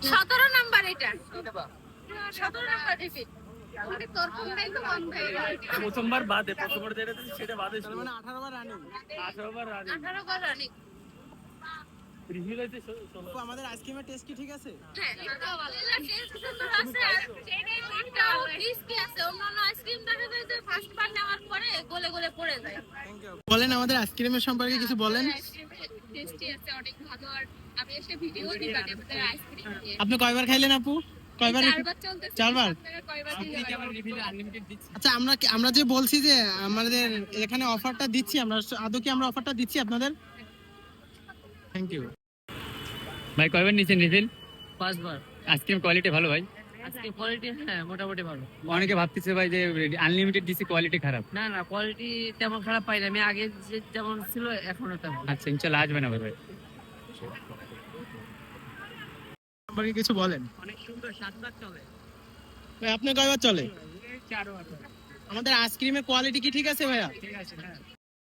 17 number এটা 17 number repeat তোর ফোনটাই তো বন্ধ হয়ে গেল প্রথমবার বাদে প্রথমবার যেটা সেটা বাদে ছিল মানে 18 বার রানিং 18 বার রানিং 18 বার রানিং রিভিউ হইছে 16 আমাদের আইসক্রিমের টেস্ট কি ঠিক আছে? হ্যাঁ এটা ভালো টেস্ট সুন্দর আছে আর একটা রিস্কি আছে অন্যান্য আইসক্রিম দেখা যায় যে ফার্স্ট বার নেওয়ার পরে গলে গলে পড়ে যায়। Thank you. বলেন আমাদের আইসক্রিমের সম্পর্কে কিছু বলেন। টেস্টি আছে অনেক ভালো আর আমি এসে ভিডিও দিই মানে আমাদের আইসক্রিম নিয়ে আপনি কয়বার খাইলেন আপু? কয়বার? 4 বার চলতেছে 4 বার। আপনারা কয়বার আপনি কি আমার রিভিউ আনলিমিটেড দিচ্ছেন? আচ্ছা আমরা যে বলছি যে আমাদের এখানে অফারটা দিচ্ছি, আমরা আদৌ কি আমরা অফারটা দিচ্ছি আপনাদের? Thank you. ভাই কয়বার নিছেন রিভিউ? 5 বার। আইসক্রিম কোয়ালিটি ভালো ভাই? আজকে কোয়ালিটি হ্যাঁ মোটামুটি ভালো। অনেকে ভাবতেছে ভাই যে আনলিমিটেড দিছি কোয়ালিটি খারাপ। না না কোয়ালিটি তেমন খারাপ পাই না, আমি আগে যেমন ছিল এখনো তেমন। আচ্ছা ইনশাআল্লাহ আসবেন আবার ভাই। সম্পর্কে কিছু বলেন। অনেক সুন্দর 7 বার চলে। ভাই আপনি কয়বার চলে? 4 বার। আমাদের আইসক্রিমের কোয়ালিটি কি ঠিক আছে ভাইয়া? ঠিক আছে হ্যাঁ।